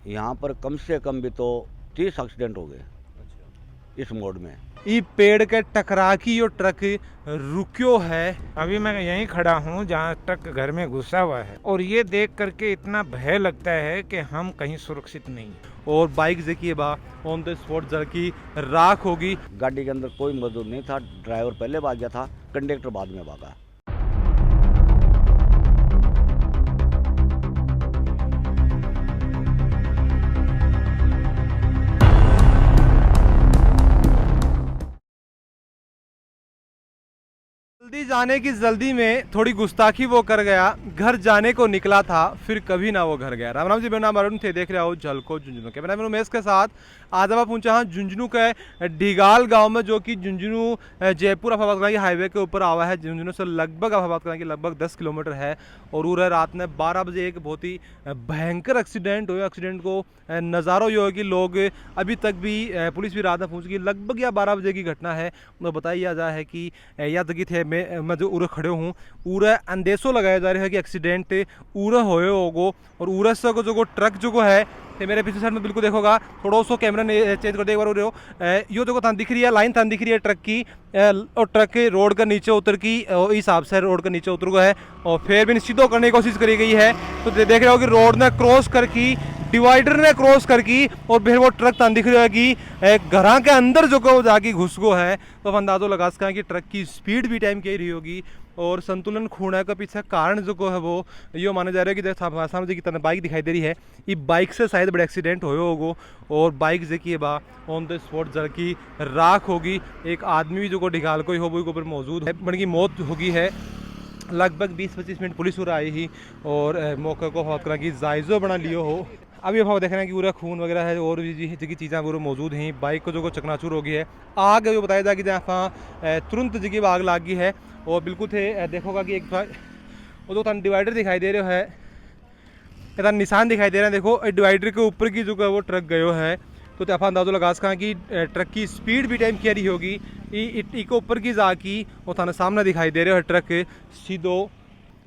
यहाँ पर कम से कम भी तो 30 एक्सीडेंट हो गए इस मोड में। ई पेड़ के टकरा की यो ट्रक रुकियो है। अभी मैं यहीं खड़ा हूँ जहाँ ट्रक घर में घुसा हुआ है और ये देख करके इतना भय लगता है कि हम कहीं सुरक्षित नहीं हैं। और बाइक देखिए बा ऑन द स्पॉट जल की राख होगी। गाड़ी के अंदर कोई मजदूर नहीं था, ड्राइवर पहले भाग गया था, कंडक्टर बाद में भागा। जल्दी जाने की जल्दी में थोड़ी गुस्ताखी वो कर गया, घर जाने को निकला था फिर कभी ना वो घर गया। राम राम जी, मेरा नाम अरुण थे, देख रहे हो झलको झुंझुनू के। मैं उमेश के साथ आज हम पहुंचा हाँ झुंझुनू के ढिगाल गांव में, जो कि झुंझुनू जयपुर अफाबाद की हाईवे के ऊपर आवा है। झुंझुनू से लगभग अफाबाद की लगभग 10 किलोमीटर है। और उधर रात में 12 बजे एक बहुत ही भयंकर एक्सीडेंट हुआ। एक्सीडेंट को नज़ारा ये हो कि लोग अभी तक भी पुलिस भी रात में पहुँच गई। लगभग या 12 बजे की घटना है। तो बताया जा है कि या तक थे मैं जो उरे खड़े हूँ उरे अंदेशो लगाया जा रहा है कि एक्सीडेंट उरे होए होगो। और उरे से को जो ट्रक जो है तो मेरे पीछे साइड में बिल्कुल देखोगा, थोड़ा सा कैमरा ने चेंज कर दे एक बार हो। यो देखो थान दिख रही है, लाइन थान दिख रही है ट्रक की। और ट्रक रोड का नीचे उतर की इस हिसाब से रोड का नीचे उतर गया है और फिर भी सीधो करने की कोशिश करी गई है। तो देख रहे हो कि रोड ने क्रॉस कर की, डिवाइडर ने क्रॉस कर की और फिर वो ट्रक तान दिख रहा है कि घर के अंदर जो को जाके घुस गो है। तो अब अंदाजो लगा सका है कि ट्रक की स्पीड भी टाइम कह रही होगी और संतुलन खोने का पीछे कारण जो को है वो ये माना जा रहा है कि जैसे सामने की तरह बाइक दिखाई दे रही है, ये बाइक से शायद बड़ा एक्सीडेंट होयो होगो। और बाइक देखिए बा ऑन द स्पॉट जल की राख होगी। एक आदमी भी जो को ढिगाल को ही हो वो ऊपर मौजूद है, बन की मौत होगी है। लगभग 20-25 मिनट पुलिस आई ही और मौके को हौत करा की जायज़ो बना लियो हो। अभी अब देख रहे हैं कि पूरा खून वगैरह है और भी जी चीज़ें पूरे मौजूद हैं। बाइक को जो चकनाचूर हो गई है। आग भी बताया जाए कि जहाँ तुरंत जगह आग लग गई है। और बिल्कुल थे देखोगा कि एक वो जो डिवाइडर दिखाई दे रहा है, एक निशान दिखाई दे रहा है। देखो डिवाइडर के ऊपर की जो वो ट्रक गयो है। तो आप अंदाजो लगा सका कि ट्रक की स्पीड भी टाइम क्या रही होगी। के ऊपर की जाकी वो थाने सामने दिखाई दे रहे हो ट्रक सीधो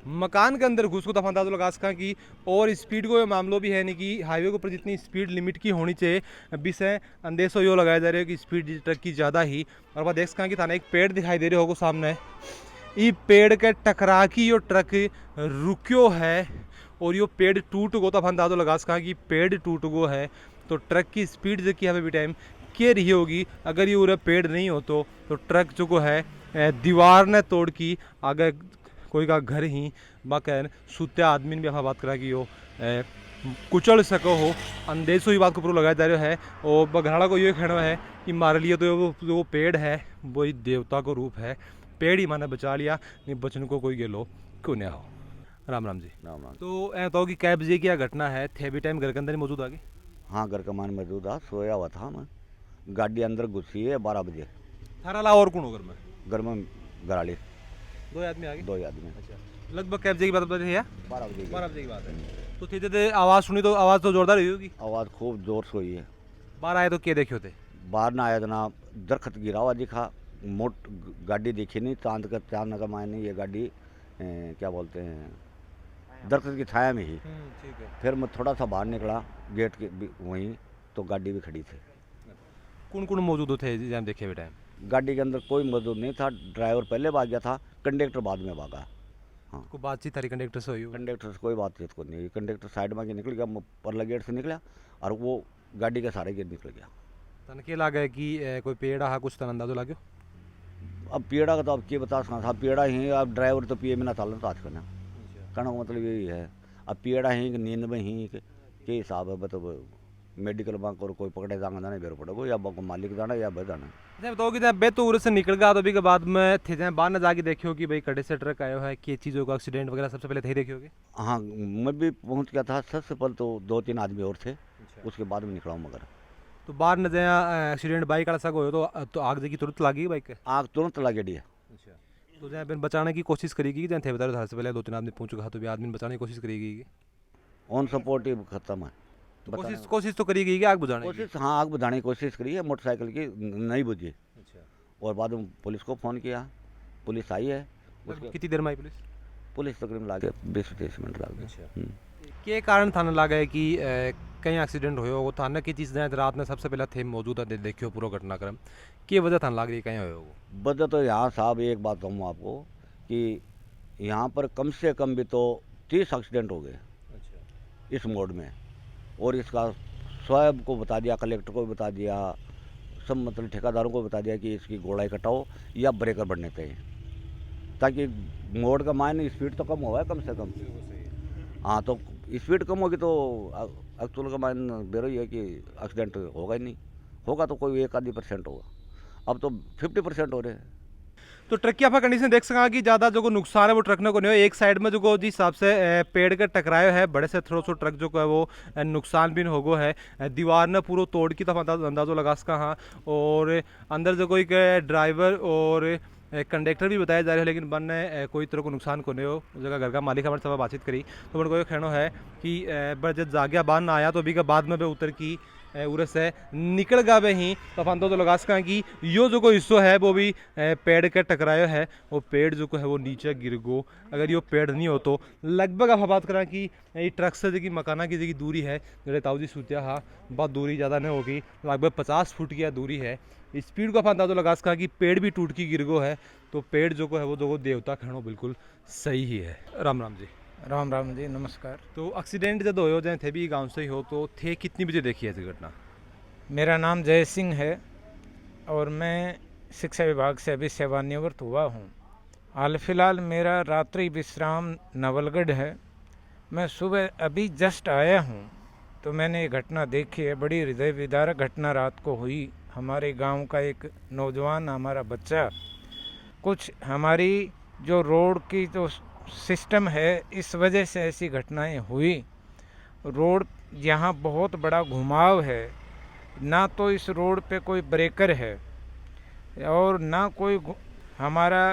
मकान के अंदर घुस को। तो अंदाजा लगा सका कि और स्पीड को मामलों भी है नहीं कि हाईवे के ऊपर जितनी स्पीड लिमिट की होनी चाहिए विषय अंदेशो यो लगाया जा रहा है कि स्पीड ट्रक की ज़्यादा ही। और वह देख सका कि थाने एक पेड़ दिखाई दे रहे होगा सामने, ये पेड़ के टकरा की यो ट्रक रुकियो है और यो पेड़ टूट गो। तो अब अंदाजा लगा सका कि पेड़ टूट गो है। तो ट्रक की स्पीड जो कि हमें भी टाइम के रही होगी। अगर ये पूरा पेड़ नहीं हो तो ट्रक जो है दीवार ने तोड़ की आगे कोई का घर ही बाकैन सुते आदमी ने भी बात करा कि यो कुचल सको हो। अंदेशो ही बात को पूरा लगाया जा रहा है। और बघराड़ा को ये कहना है कि मार लिया तो वो पेड़ है वही देवता को रूप है। पेड़ ही माने बचा लिया, नहीं बचन को कोई गेलो क्यों नहीं हो। राम राम जी। राम राम। तो तो कि कै बजे की घटना है, थे भी टाइम घर के अंदर ही मौजूद आ गए? हाँ, घर का मान मौजूद था, सोया हुआ था मैं। गाड़ी अंदर घुसी है 12 बजे। थारा ला और कौन हो घर में? घर में घराली 2 आदमी आ गए? 2 आदमी। अच्छा, लगभग कै बजे की बात बता रही है? 12 बजे 12 बजे की बात है। तो थे आवाज़ सुनी तो आवाज़ तो जोरदार हुई होगी। आवाज़ खूब जोर से हुई है। बाहर आए तो क्या देखे होते? बाहर ना आया तो ना दरख्त गिरा हुआ दिखा, मोट गाड़ी दिखी नहीं। चांद का मायने ये गाड़ी क्या बोलते हैं दरख्त की छाया में ही। ठीक है। फिर मैं थोड़ा सा बाहर निकला गेट के वहीं, तो गाड़ी भी खड़ी थी। कौन कौन मौजूद थे जब देखे हुए टाइम? गाड़ी के अंदर कोई मौजूद नहीं था, ड्राइवर पहले भाग गया था, कंडक्टर बाद में भागा। हाँ, को बातचीत थारी कंडक्टर से हुई? कंडक्टर से कोई बातचीत को नहीं। कंडक्टर साइड में निकल गया, परला गेट से निकला और वो गाड़ी के सारे गेट निकल गया। तन के लगा कि कोई पेड़ आ कुछ तन अंदाजो लाग्यो? अब पेड़ा का तो अब क्या बता सकता था, पेड़ा ही। अब ड्राइवर तो पिए में ना चालन तो आज करना कहना का मतलब यही है। अब पेड़ा ही कि नींद में ही के हिसाब है, मतलब मेडिकल बैंक और कोई पकड़े जाना जाने बेर पड़ेगा, या मालिक जाना या बह जाना। जब बताओ कि जब बे तो उरे से निकल गया तो अभी के बाद में थे जब बाहर न जाके देखियो कि भाई कड़े से ट्रक आयो है कि चीज़ों का एक्सीडेंट वगैरह सबसे पहले थे देखियोगे? हाँ, मैं भी पहुंच गया था। सबसे पहले तो 2-3 आदमी और थे, उसके बाद में निकला हूँ। मगर तो बाहर न जाए एक्सीडेंट बाइक वाला सक हो तो आग जगी तुरंत लगी बाइक के? आग तुरंत लगी है। अच्छा, तो जहाँ पे बचाने की कोशिश करेगी जहाँ थे बता रहे से पहले 2-3 आदमी पहुँच गया तो भी आदमी बचाने की कोशिश करेगी? ऑन सपोर्ट ही खत्म है। तो कोशिश तो करी गई कि आग बुझाने की? कोशिश, हाँ, आग बुझाने की कोशिश करी है, मोटरसाइकिल की नहीं बुझी। अच्छा, और बाद में पुलिस को फ़ोन किया, पुलिस आई है। उसके कितनी देर में आई पुलिस? पुलिस तकरीबन लागे 20-30 मिनट लग गए। अच्छा, के कारण थाने लगा है कि कहीं एक्सीडेंट हुए हो थाने की चीज़ रात में सबसे पहले थे मौजूद है देखियो पूरा घटनाक्रम की वजह थान लग रही कहीं हुए हो वजह तो यहाँ साहब एक बात कहूँ आपको कि यहाँ पर कम से कम भी तो 30 एक्सीडेंट हो गए इस मोड में, और इसका स्वयं को बता दिया, कलेक्टर को भी बता दिया, सब मतलब ठेकेदारों को बता दिया कि इसकी गोलाई कटाओ या ब्रेकर बढ़ने चाहिए, ताकि मोड का मायने स्पीड तो कम हुआ है कम से कम। हाँ, तो स्पीड कम होगी तो एक्चुअल का मायने बेरो ही है कि एक्सीडेंट होगा ही नहीं, होगा तो कोई 1-2% होगा, अब तो 50% हो रहे हैं। तो ट्रक की आप कंडीशन देख सका कि ज़्यादा जो नुकसान है वो ट्रक ने को नहीं हो, एक साइड में जो जिस हिसाब से पेड़ के टकराए है बड़े से थोड़ा सा ट्रक जो है वो नुकसान भी हो गो है, दीवार ने पूरा तोड़ की तो अंदाजो लगा सका। हाँ, और अंदर जो कोई ड्राइवर और कंडक्टर भी बताया जा रहा है, लेकिन बन ने कोई तरह को नुकसान को नहीं हो। उस जगह घर का मालिक हमारे सब बातचीत करी तो मेरे को ये कहना है कि जब जाग्या बांध आया तो अभी के बाद में उतर की उरस है निकल गए ही तो अपन तो लगा सका कि यो जो कोई हिस्सों है वो भी पेड़ के टकरायो है, वो पेड़ जो है वो नीचे गिर गो। अगर यो पेड़ नहीं हो तो लगभग आप बात करा कि ये ट्रक से जी मकाना की जी दूरी है जो ताऊजी सूत्या हाँ बहुत दूरी ज़्यादा नहीं होगी, लगभग 50 फुट की दूरी है। स्पीड को अपन तो लगा सका कि पेड़ भी टूट की गिर गो है, तो पेड़ जो है वो जो देवता खड़ो बिल्कुल सही ही है। राम राम जी। राम राम जी, नमस्कार। तो एक्सीडेंट जब हो जाए थे भी गांव से ही हो तो थे कितनी बजे देखी है ऐसी घटना? मेरा नाम जय सिंह है और मैं शिक्षा विभाग से अभी सेवानिवृत्त हुआ हूँ। हाल फिलहाल मेरा रात्रि विश्राम नवलगढ़ है। मैं सुबह अभी जस्ट आया हूँ तो मैंने ये घटना देखी है, बड़ी हृदय विदारक घटना रात को हुई। हमारे गांव का एक नौजवान, हमारा बच्चा, कुछ हमारी जो रोड की जो सिस्टम है इस वजह से ऐसी घटनाएं हुई। रोड यहाँ बहुत बड़ा घुमाव है, ना तो इस रोड पे कोई ब्रेकर है और ना कोई हमारा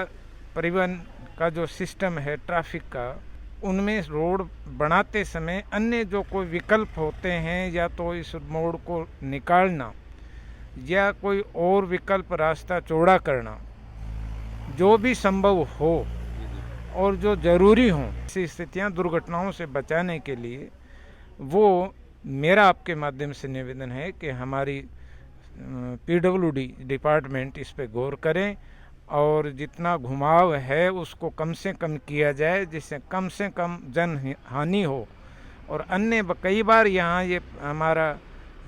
परिवहन का जो सिस्टम है ट्रैफिक का, उनमें रोड बनाते समय अन्य जो कोई विकल्प होते हैं या तो इस मोड़ को निकालना या कोई और विकल्प रास्ता चौड़ा करना, जो भी संभव हो और जो ज़रूरी हों, ऐसी स्थितियाँ दुर्घटनाओं से बचाने के लिए वो मेरा आपके माध्यम से निवेदन है कि हमारी PWD डिपार्टमेंट इस पे गौर करें और जितना घुमाव है उसको कम से कम किया जाए, जिससे कम से कम जन हानि हो। और अन्य कई बार यहाँ ये हमारा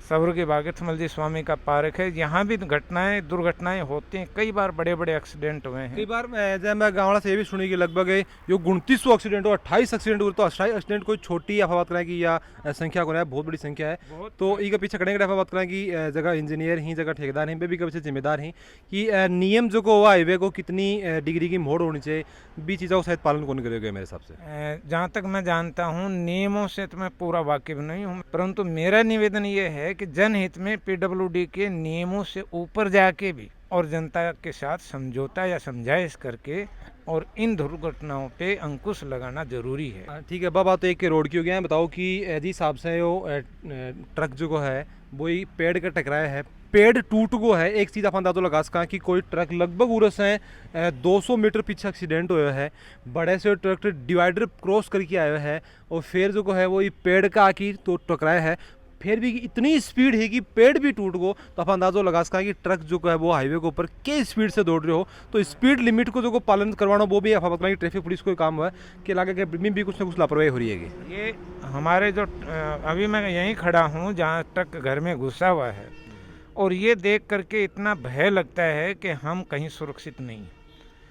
स्वर्गीय भागीरथमल जी स्वामी का पार्क है, यहाँ भी दुर्घटनाएं होती हैं। कई बार बड़े बड़े एक्सीडेंट हुए हैं। कई बार जब मैं गाँव से ये भी सुनी कि लगभग यो 2900 एक्सीडेंट हो, 28 एक्सीडेंट हुए, तो 28 एक्सीडेंट कोई छोटी आप बात करें कि या संख्या को है बहुत बड़ी संख्या है। तो ये पीछे खड़े आप बात करें कि जगह इंजीनियर ही, जगह ठेकेदार हैं, भी पीछे जिम्मेदार हैं कि नियम जो को हाईवे को कितनी डिग्री की मोड़ होनी चाहिए, भी चीज़ों को शायद पालन कौन करेगा मेरे हिसाब से। जहाँ तक मैं जानता हूँ नियमों से तो मैं पूरा वाकिफ नहीं हूँ, परंतु मेरा निवेदन ये है कि जनहित में PWD के नियमों से ऊपर जाके भी और जनता के साथ समझौता या समझाइश करके और इन दुर्घटनाओं पे अंकुश लगाना जरूरी है। ठीक है, बात तो एक के रोड की हो गया है। बताओ कि जी हिसाब से वो ट्रक जो है वही पेड़ का टकराया है, पेड़ टूट गो है। एक चीज़ आप अंदाजा लगा सका कि कोई ट्रक लगभग उरस है 200 मीटर पीछे एक्सीडेंट हुआ है, बड़े से ट्रक डिवाइडर क्रॉस करके आया है और फिर जो है वो पेड़ का आके तो टकराया है। फिर भी इतनी स्पीड है कि पेड़ भी टूट गो, तो आप अंदाजा लगा सका कि ट्रक जो है वो हाईवे के ऊपर के स्पीड से दौड़ रहे हो। तो स्पीड लिमिट को जो पालन करवाना वो भी आप बताना कि ट्रैफिक पुलिस को काम हुआ है कि लागे के भी कुछ ना कुछ लापरवाही हो रही है। ये हमारे जो अभी मैं यहीं खड़ा हूँ जहाँ ट्रक घर में घुसा हुआ है और ये देख करके इतना भय लगता है कि हम कहीं सुरक्षित नहीं हैं।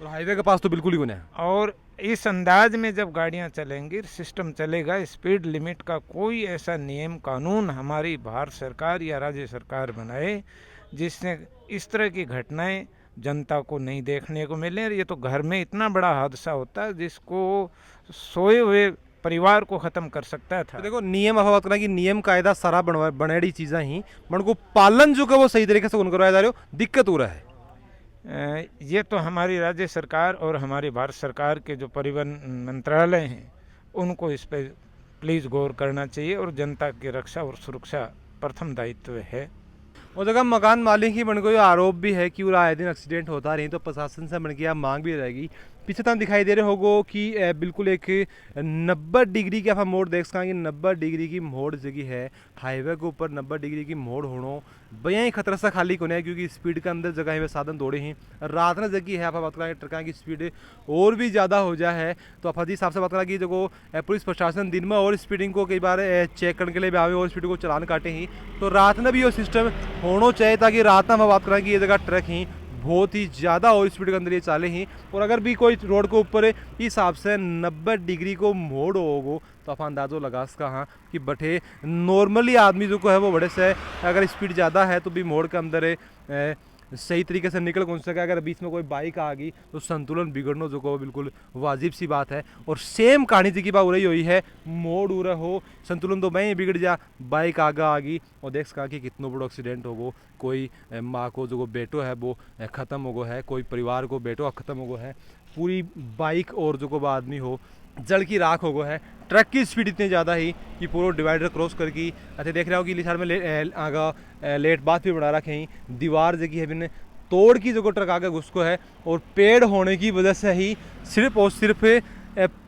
और हाईवे के पास तो बिल्कुल ही नहीं है। और इस अंदाज में जब गाड़ियां चलेंगी, सिस्टम चलेगा, स्पीड लिमिट का कोई ऐसा नियम कानून हमारी भारत सरकार या राज्य सरकार बनाए जिससे इस तरह की घटनाएं जनता को नहीं देखने को मिले। ये तो घर में इतना बड़ा हादसा होता है जिसको सोए हुए परिवार को ख़त्म कर सकता था। तो देखो नियम आप बात करना कि नियम कायदा सारा बनेड़ी चीज़ें ही मन को पालन जो है वो सही तरीके से करवाया जा रहे हो, दिक्कत हो रहा है। ये तो हमारी राज्य सरकार और हमारी भारत सरकार के जो परिवहन मंत्रालय हैं उनको इस पर प्लीज़ गौर करना चाहिए और जनता की रक्षा और सुरक्षा प्रथम दायित्व है। और जगह मकान मालिक ही बन को आरोप भी है कि वो आए दिन एक्सीडेंट होता रही, तो प्रशासन से बन के मांग भी रहेगी पीछे तक दिखाई दे रहे होगो कि बिल्कुल एक 90 डिग्री की आप मोड़ देख सकें, 90 डिग्री की मोड़ जगह है हाईवे के ऊपर। 90 डिग्री की मोड़ होनो भैया ही खतरा सा खाली कोने है, क्योंकि स्पीड के अंदर जगह में साधन दौड़े ही रात में जगह है। आप बात करें ट्रकों की स्पीड और भी ज़्यादा हो जाए है, तो आप हिसाब से बात करें कि जो पुलिस प्रशासन दिन में और स्पीडिंग को कई बार चेक करने के लिए भी आवे और स्पीड को चलान काटे ही, तो रात में भी वो सिस्टम होना चाहिए, ताकि रात में हम बात करें कि ये जगह ट्रक ही बहुत ही ज़्यादा और स्पीड के अंदर ये चाले ही। और अगर भी कोई रोड के ऊपर इस हिसाब से 90 डिग्री को मोड़ होगो, तो आप अंदाज़ो लगा सका हाँ कि बटे नॉर्मली आदमी जो को है वो बड़े से अगर स्पीड ज़्यादा है तो भी मोड़ के अंदर सही तरीके से निकल कौन सके। अगर बीच में कोई बाइक आ गई तो संतुलन बिगड़ना जो को बिल्कुल वाजिब सी बात है। और सेम कहानी जी की बात हो रही हुई है, मोड़ उड़ा हो संतुलन तो मैं बिगड़ जा, बाइक आगे आ गई और देख सका कि कितना बड़ा एक्सीडेंट होगो। कोई माँ को जो बेटो है वो ख़त्म हो गया है, कोई परिवार को बेटो ख़त्म हो गया है, पूरी बाइक और जो को आदमी हो जल की राख हो गया है। ट्रक की स्पीड इतनी ज़्यादा ही कि पूरा डिवाइडर क्रॉस करके अच्छा देख रहे हो कि लिसार में आगा लेट बात भी बढ़ा रखे ही दीवार जगह है बिन तोड़ की जो ट्रक आगे घुसको है। और पेड़ होने की वजह से ही सिर्फ और सिर्फ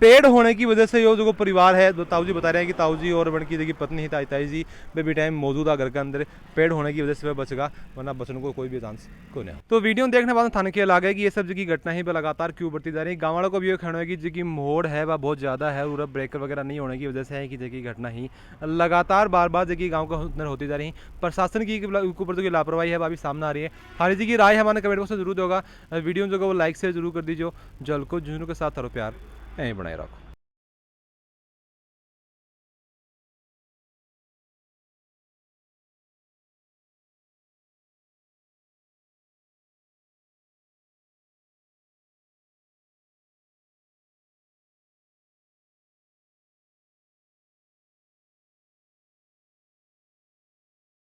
पेड़ होने की वजह से यो जो परिवार है, तो ताऊ जी बता रहे हैं कि ताऊ जी और बन की देखिए पत्नी ही ताई जी बेबी टाइम मौजूदा घर के अंदर पेड़ होने की वजह से वह बचेगा, वरना बचने को कोई भी चांस को नहीं। तो वीडियो देखने बाद थाने के लगा है कि ये सब जगह घटना ही लगातार क्यों बढ़ती जा रही है। गाँव वालों को भी ये कहना है कि जो मोड़ है वह बहुत ज़्यादा है और ब्रेकर वगैरह नहीं होने की वजह से है कि जगह घटना ही लगातार बार बार जगह गाँव के अंदर होती जा रही। प्रशासन की ऊपर जो लापरवाही है वह भी सामने आ रही है। हमारी जी की राय हमारे कमेंट बॉक्स में जरूर होगा। वीडियो जो वो लाइक से जरूर कर दीजिए। जल को झुंझुनू के साथ हरो प्यार यहीं बनाए रखो।